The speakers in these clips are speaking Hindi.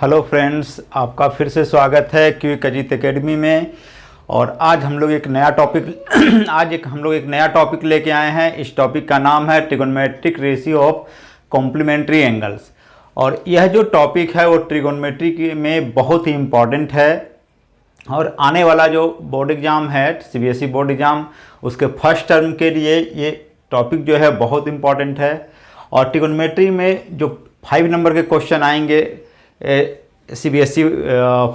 हेलो फ्रेंड्स, आपका फिर से स्वागत है क्विक अजीत एकेडमी में। और आज हम लोग एक नया टॉपिक लेके आए हैं। इस टॉपिक का नाम है trigonometric ratio of complementary angles. और यह जो टॉपिक है वो ट्रिगोनोमेट्री में बहुत ही इम्पॉर्टेंट है। और आने वाला जो बोर्ड एग्ज़ाम है, सीबीएसई बोर्ड एग्ज़ाम, उसके फर्स्ट टर्म के लिए ये टॉपिक जो है बहुत इम्पॉर्टेंट है। और ट्रिगोनोमेट्री में जो 5 नंबर के क्वेश्चन आएंगे सीबीएसई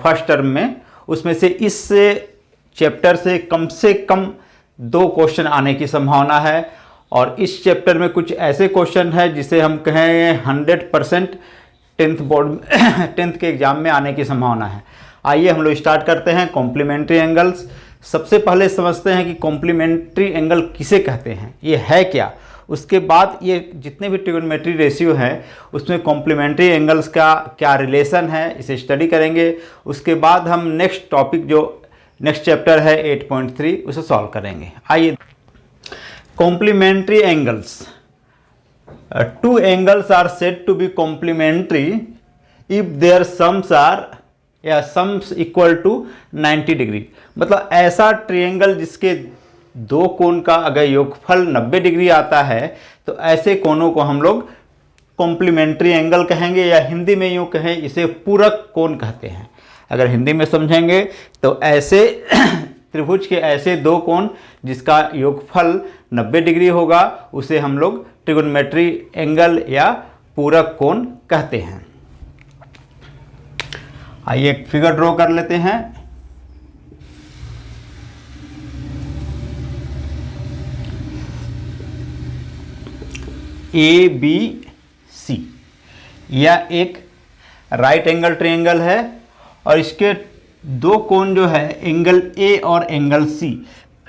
फर्स्ट टर्म में, उसमें से इस चैप्टर से कम 2 क्वेश्चन आने की संभावना है। और इस चैप्टर में कुछ ऐसे क्वेश्चन है जिसे हम कहें 100% 10th के एग्ज़ाम में आने की संभावना है। आइए हम लोग स्टार्ट करते हैं कॉम्प्लीमेंट्री एंगल्स। सबसे पहले समझते हैं कि कॉम्प्लीमेंट्री एंगल किसे कहते हैं, ये है क्या। उसके बाद ये जितने भी ट्रिगोनोमेट्री रेशियो हैं उसमें कॉम्प्लीमेंट्री एंगल्स का क्या रिलेशन है, इसे स्टडी करेंगे। उसके बाद हम नेक्स्ट चैप्टर है 8.3, उसे सॉल्व करेंगे। आइए, complementary angles. 2 angles are said to be complementary if their sums equal to 90 degree. मतलब ऐसा ट्रायंगल जिसके 2 कोण का अगर योगफल 90 डिग्री आता है तो ऐसे कोणों को हम लोग कॉम्प्लीमेंट्री एंगल कहेंगे, या हिंदी में यूँ कहें इसे पूरक कोण कहते हैं। अगर हिंदी में समझेंगे तो ऐसे त्रिभुज के ऐसे 2 कोण जिसका योगफल 90 डिग्री होगा उसे हम लोग ट्रिगोनोमेट्री एंगल या पूरक कोण कहते हैं। आइए एक फिगर ड्रॉ कर लेते हैं। ABC यह एक राइट एंगल ट्रायंगल है और इसके 2 कोण जो है एंगल A और एंगल C।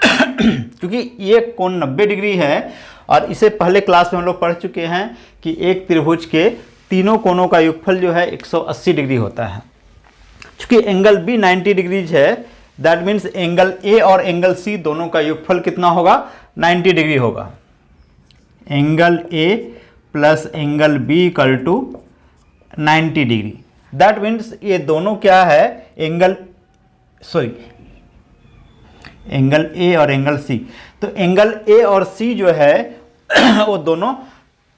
क्योंकि ये कोण 90 डिग्री है और इसे पहले क्लास में हम लोग पढ़ चुके हैं कि एक त्रिभुज के तीनों कोणों का योगफल जो है 180 डिग्री होता है। चूँकि एंगल B 90 डिग्रीज है, दैट मीन्स एंगल A और एंगल C दोनों का योगफल कितना होगा, 90 डिग्री होगा। Angle A plus angle B equal to 90 degree. That means ये दोनों क्या है, एंगल A और एंगल C। तो एंगल A और C जो है वो दोनों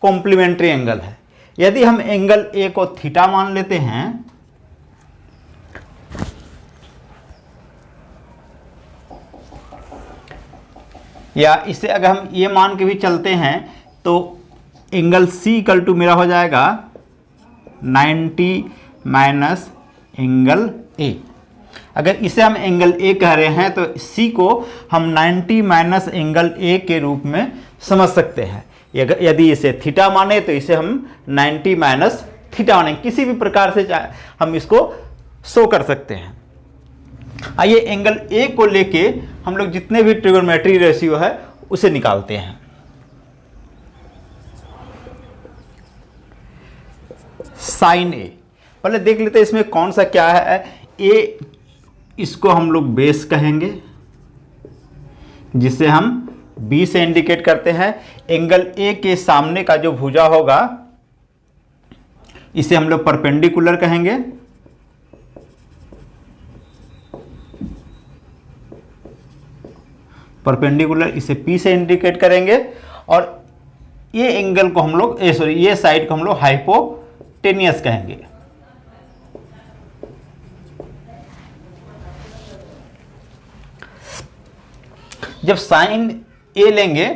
कॉम्प्लीमेंट्री एंगल है। यदि हम एंगल A को थीटा मान लेते हैं या इसे अगर हम ये मान के भी चलते हैं तो एंगल C इक्वल टू मेरा हो जाएगा 90 माइनस एंगल A। अगर इसे हम एंगल A कह रहे हैं तो C को हम 90 माइनस एंगल A के रूप में समझ सकते हैं। यदि इसे थीटा माने तो इसे हम 90 माइनस थीटा माने, किसी भी प्रकार से हम इसको शो कर सकते हैं। आइए एंगल A को लेके हम लोग जितने भी ट्रिगोनोमेट्री रेशियो है उसे निकालते हैं। साइन A पहले देख लेते हैं इसमें कौन सा क्या है। A इसको हम लोग बेस कहेंगे जिसे हम B से इंडिकेट करते हैं। एंगल A के सामने का जो भुजा होगा इसे हम लोग परपेंडिकुलर कहेंगे। परपेंडिकुलर इसे P से इंडिकेट करेंगे और ये एंगल को हम लोग ये साइड को हम लोग हाइपोटेनियस कहेंगे। जब साइन A लेंगे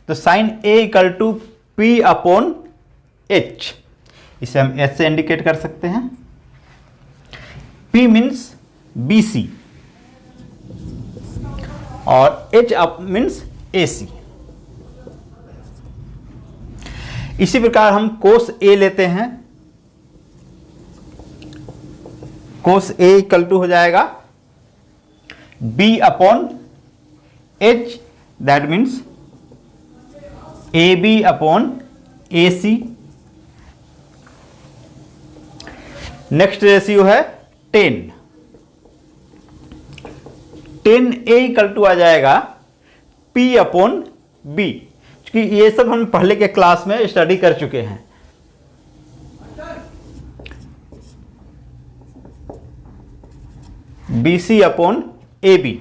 तो sine A equal to P upon H, इसे हम H से इंडिकेट कर सकते हैं। P मीन्स BC और H अप मीन्स AC। इसी प्रकार हम कोस A लेते हैं। कोस A इक्वल टू हो जाएगा B upon H, that means AB upon AC। Next ratio है 10। 10A इक्वल टू आ जाएगा P अपॉन B। क्योंकि ये सब हम पहले के क्लास में स्टडी कर चुके हैं। B C upon A B.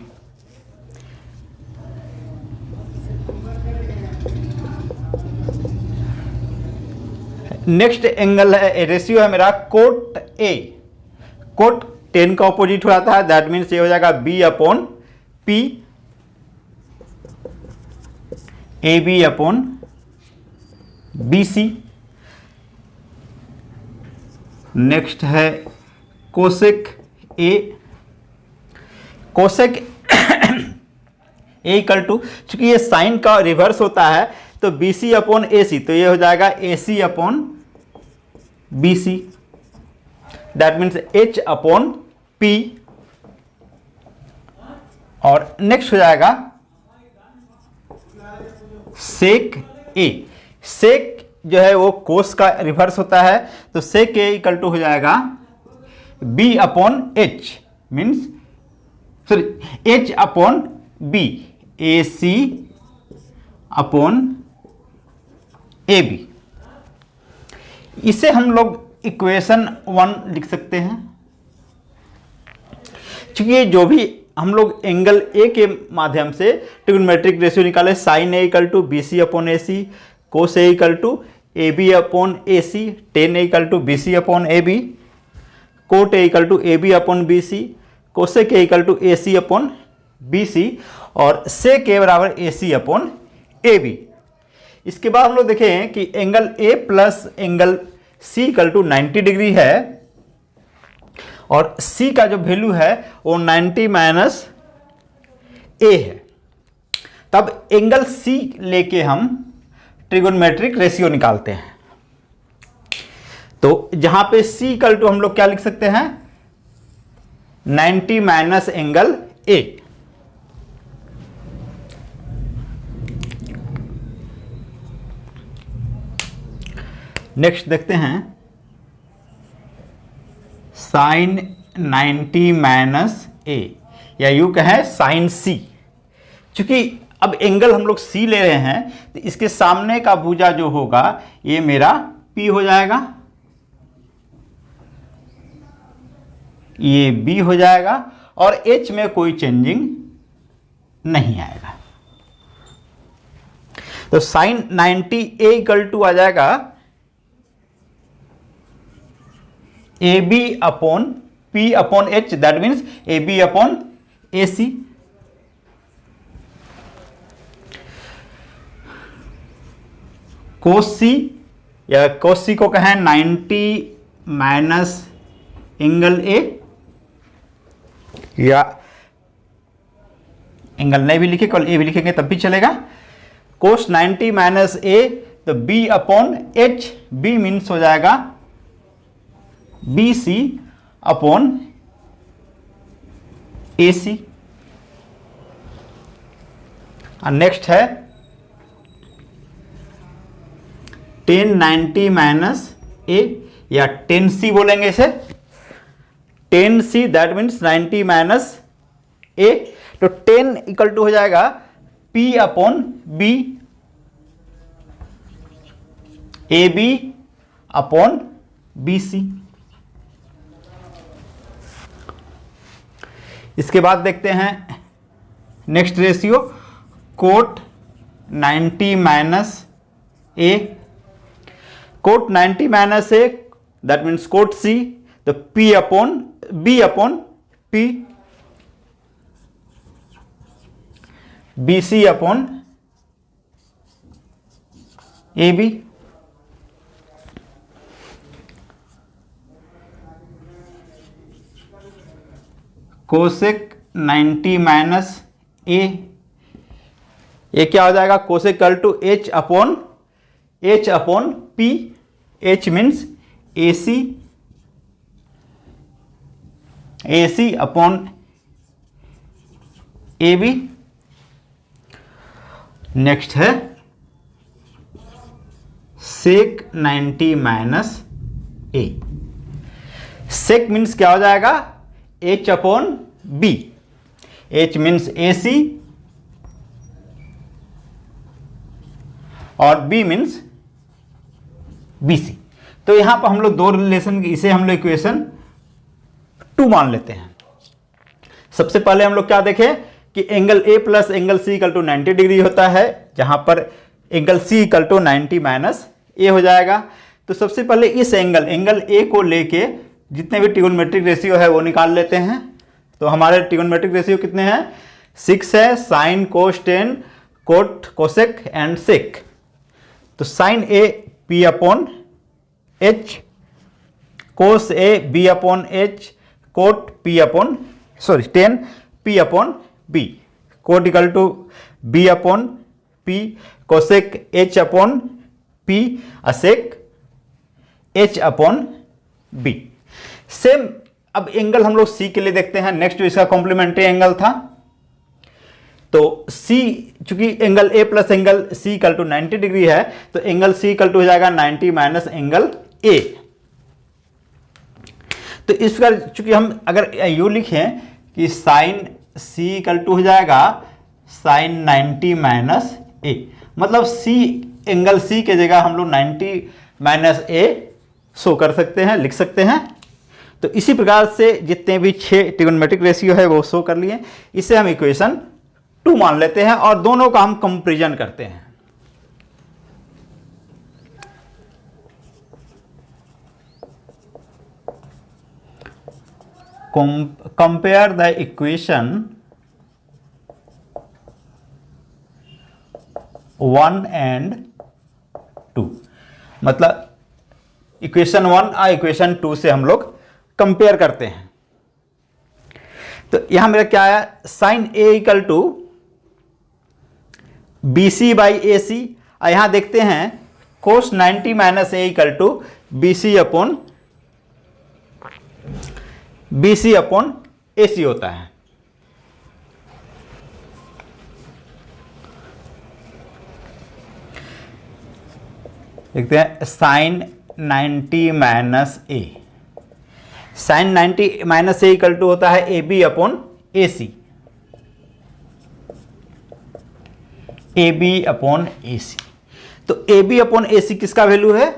Next angle है, रेशियो है मेरा कोट ए। कोट 10 का ऑपोजिट हो जाता है, दैट मीन्स ये हो जाएगा B upon P, A B upon B C. Next है cosec A. Cosec A equal to, चूंकि ये साइन का रिवर्स होता है तो B C upon A C, तो ये हो जाएगा A C upon B C, that means H upon P. और नेक्स्ट हो जाएगा सेक ए। सेक जो है वो कोस का रिवर्स होता है, तो सेक ए इक्वल टू हो जाएगा B upon H, means sorry H upon B, A C upon A B. इसे हम लोग इक्वेशन 1 लिख सकते हैं। चूंकि जो भी हम लोग एंगल ए के माध्यम से ट्रिग्नोमेट्रिक रेशियो निकाले, sine A equal to B C upon A C, cos A equal to A B upon A C, tan A equal to B C upon A B, cot A equal to A B upon B C, cosec A equal to A C upon B C, और सेक ए बराबर ए सी अपॉन ए बी। इसके बाद हम लोग देखें कि angle A plus angle C equal to 90 degree है, और C का जो वैल्यू है वो 90 माइनस ए है। तब एंगल C लेके हम ट्रिगोनोमेट्रिक रेशियो निकालते हैं। तो जहां पे C इक्वल टू हम लोग क्या लिख सकते हैं, 90 माइनस एंगल A। नेक्स्ट देखते हैं साइन 90 माइनस ए, या यू कहें साइन सी। चूंकि अब एंगल हम लोग सी ले रहे हैं तो इसके सामने का भुजा जो होगा ये मेरा पी हो जाएगा, ये बी हो जाएगा, और एच में कोई चेंजिंग नहीं आएगा। तो साइन 90 ए इक्वल टू आ जाएगा A B upon P upon H, that means A B upon A C. Cos C, या कोस सी को कहें 90 माइनस एंगल ए, या एंगल नहीं भी लिखे केवल ए भी लिखेंगे तब भी चलेगा। कोस 90 माइनस ए, तो B upon H, B means हो जाएगा B C upon A C. Next है 1090 माइनस ए, या 10C बोलेंगे इसे, 10C that means 90 minus A. तो 10 इक्वल टू हो जाएगा P upon B, A B upon B C. इसके बाद देखते हैं next ratio cot 90 minus A. Cot 90 minus A that means cot C, तो P upon B upon P, B C upon A B. Cosec 90 minus A, ये क्या हो जाएगा, cosec equal to H upon P, H means A C upon A B. Next है sec 90 minus A. Sec means क्या हो जाएगा, H upon B, H means A C और बी मीन्स बी सी। तो यहां पर हम लोग दो रिलेशन, इसे हम लोग इक्वेशन 2 मान लेते हैं। सबसे पहले हम लोग क्या देखें कि angle A plus angle C equal to 90 degree होता है, जहां पर angle C equal to 90 minus A हो जाएगा। तो सबसे पहले इस एंगल ए को लेके जितने भी ट्रिगोनोमेट्रिक रेशियो है वो निकाल लेते हैं। तो हमारे ट्रिगोनोमेट्रिक रेशियो कितने हैं, 6 है, sine cos tan cot cosec and sec. तो sine A P upon H, cos A B upon H, cot P upon tan P upon B, cot equal to B upon P, cosec H upon P, sec H upon B. Same अब एंगल हम लोग सी के लिए देखते हैं। नेक्स्ट जो इसका कॉम्प्लीमेंट्री एंगल था, तो सी चूंकि angle A plus angle C equal to 90 degree है, तो एंगल सी इक्वल टू हो जाएगा 90 माइनस एंगल ए। तो इस प्रकार चूंकि हम अगर यू लिखें कि साइन सी इक्वल टू हो जाएगा साइन 90 माइनस ए, मतलब सी एंगल सी के जगह हम लोग 90 माइनस ए शो कर सकते हैं, लिख सकते हैं। तो इसी प्रकार से जितने भी 6 ट्रिगोनोमेट्रिक रेशियो है वो शो कर लिए। इसे हम इक्वेशन 2 मान लेते हैं और दोनों का हम कंपैरिजन करते हैं। कंपेयर द इक्वेशन 1 एंड 2, मतलब इक्वेशन 1 और इक्वेशन 2 से हम लोग कंपेयर करते हैं। तो यहां मेरा क्या आया, sine A equal to B C by A C. यहां देखते हैं cos 90 minus A equal to B C upon A C होता है। देखते हैं sine 90 minus A, sine 90 minus A equal to होता है A B upon A C, A B upon A C. तो A B upon A C किसका वैल्यू है,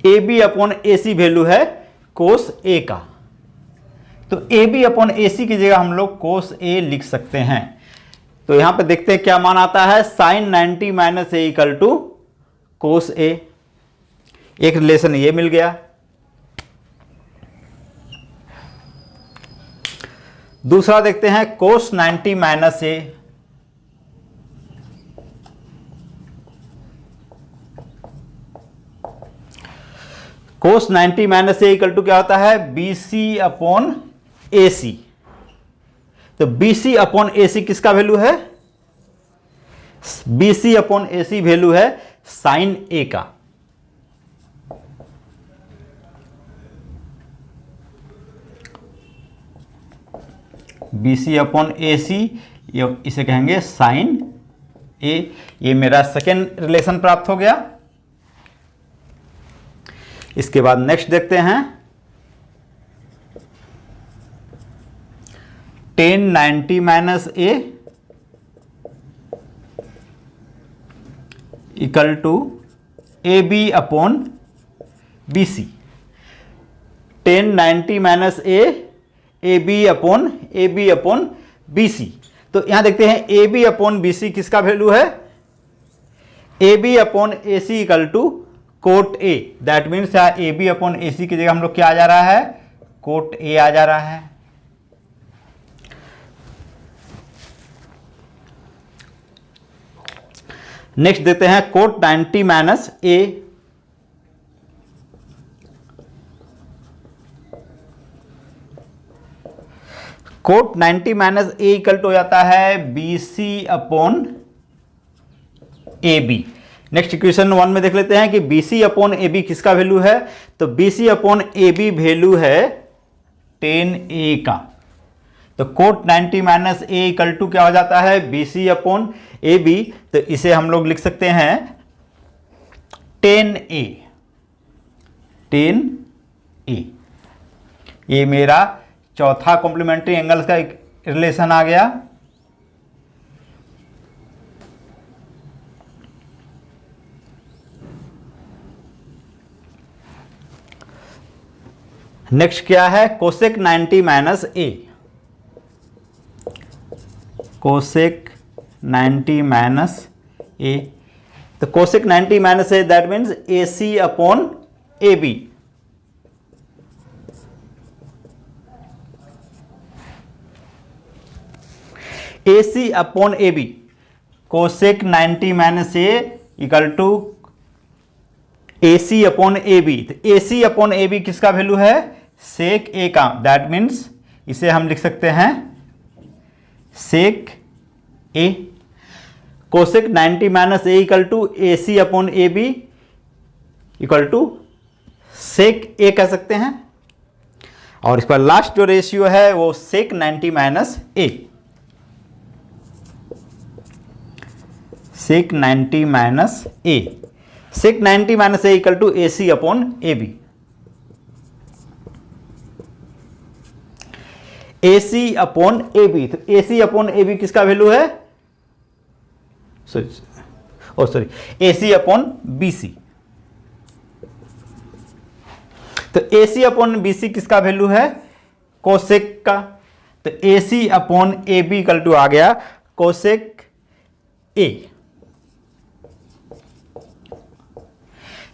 A B upon A C value है कोस ए का। तो A B upon A C की जगह हम लोग कोस ए लिख सकते हैं। तो यहां पे देखते हैं क्या मान आता है, sine 90 minus A equal to cos A, एक रिलेशन ये मिल गया। दूसरा देखते हैं cos 90 minus A, cos 90 minus A equal to क्या होता है, B C upon A C. तो B C upon A C किसका वैल्यू है, B C upon A C value है साइन ए का। बी सी अपॉन ए सी, इसे कहेंगे साइन ए। ये मेरा सेकेंड रिलेशन प्राप्त हो गया। इसके बाद नेक्स्ट देखते हैं, tan 90 minus A equal to A B upon B C. Tan 90 minus A B upon B C. तो यहां देखते हैं A B upon B C किसका वैल्यू है, A B upon A C equal to cot A. That means A B upon A C की जगह हम लोग क्या आ जा रहा है, कोट ए आ जा रहा है। नेक्स्ट देते हैं cot 90 minus A, cot 90 minus A equal to हो जाता है B C upon A B. Next equation 1 में देख लेते हैं कि B C upon A B किसका वैल्यू है, तो B C upon A B value है 10a का। तो cot 90 minus A equal to क्या हो जाता है, B C upon A B. तो इसे हम लोग लिख सकते हैं 10a। ये मेरा चौथा कॉम्प्लीमेंट्री एंगल्स का एक रिलेशन आ गया। नेक्स्ट क्या है, cosec 90 minus A, cosec 90 minus A. तो cosec 90 minus A that means A C upon A B. A C upon A B, cosec 90 minus A equal to A C upon A B. तो A C upon A B किसका वैल्यू है, सेक ए का, दैट मीन्स इसे हम लिख सकते हैं sec A. Cosec 90 minus A equal to A C upon A B equal to sec A कह सकते हैं। और इस पर लास्ट जो रेशियो है वो sec 90 minus A, sec 90 minus A, sec 90 minus A equal to A C upon A B. A C upon A B, तो A C upon A B किसका वैल्यू है, sorry A C upon B C. तो A C upon B C किसका वैल्यू है, कोसेक का। तो A C upon A B equal to आ गया कोसेक ए।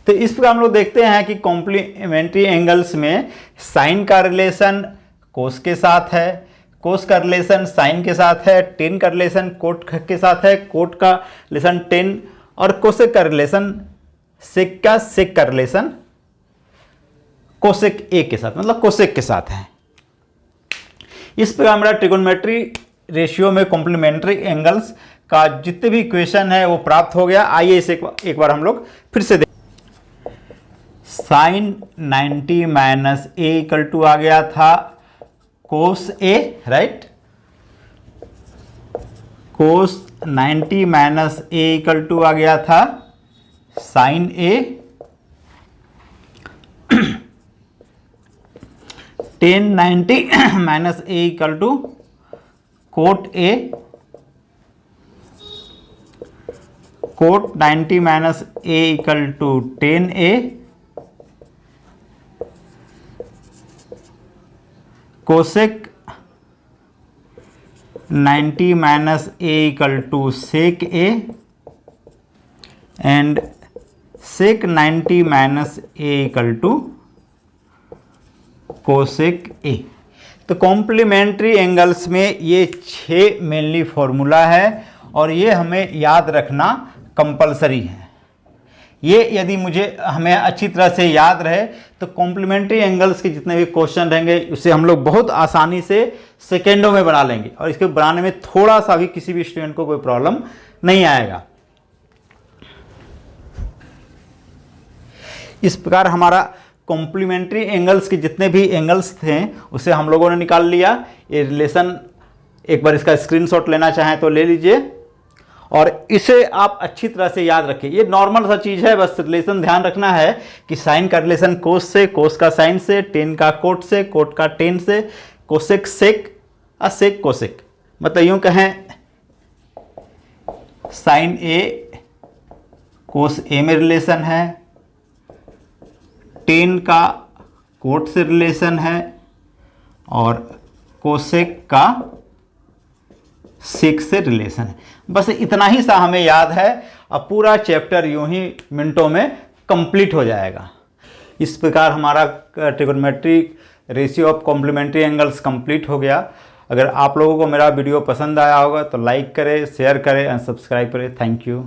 तो इस प्रकार हम लोग देखते हैं कि कॉम्प्लीमेंट्री एंगल्स में साइन का रिलेशन कोस के साथ है, कोस का रिलेशन साइन के साथ है, टेन का रिलेशन कोट के साथ है, कोट का रिलेशन टेन, और कोसेक का रिलेशन सेक का रिलेशन कोसेक ए के साथ, मतलब कोसेक के साथ है। इस प्रकार हमारा ट्रिगोनोमेट्री रेशियो में कॉम्प्लीमेंट्री एंगल्स का जितने भी इक्वेशन है वो प्राप्त हो गया। आइए इसे एक बार हम लोग फिर से देखें। Sine 90 minus A equal to आ गया था cos A, right. Cos 90 minus A equal to आ गया था sine A. Tan 90 minus A equal to cot A, cot 90 minus A equal to tan A, cosec 90 minus A equal to sec A, and sec 90 minus A equal to cosec A. तो कॉम्प्लीमेंट्री एंगल्स में ये 6 मेनली फॉर्मूला है और ये हमें याद रखना कंपलसरी है। ये यदि हमें अच्छी तरह से याद रहे तो कॉम्प्लीमेंट्री एंगल्स के जितने भी क्वेश्चन रहेंगे उसे हम लोग बहुत आसानी से सेकेंडों में बना लेंगे और इसके बनाने में थोड़ा सा भी किसी भी स्टूडेंट को कोई प्रॉब्लम नहीं आएगा। इस प्रकार हमारा कॉम्प्लीमेंट्री एंगल्स के जितने भी एंगल्स थे उसे हम लोगों ने निकाल लिया। ये रिलेशन एक बार इसका स्क्रीनशॉट लेना चाहें तो ले लीजिए और इसे आप अच्छी तरह से याद रखिए। ये नॉर्मल सा चीज़ है, बस रिलेशन ध्यान रखना है कि साइन का रिलेशन कोस से, कोस का साइन से, टेन का कोट से, कोट का टेन से, कोसेक सेक और सेक कोसेक। मतलब यूँ कहें साइन ए कोस ए में रिलेशन है, टेन का कोट से रिलेशन है और कोसेक का सेक से रिलेशन है। बस इतना ही सा हमें याद है। अब पूरा चैप्टर यूं ही मिनटों में कंप्लीट हो जाएगा। इस प्रकार हमारा trigonometric ratio of complementary angles complete हो गया। अगर आप लोगों को मेरा वीडियो पसंद आया होगा तो लाइक करें, शेयर करें और सब्सक्राइब करें। Thank you.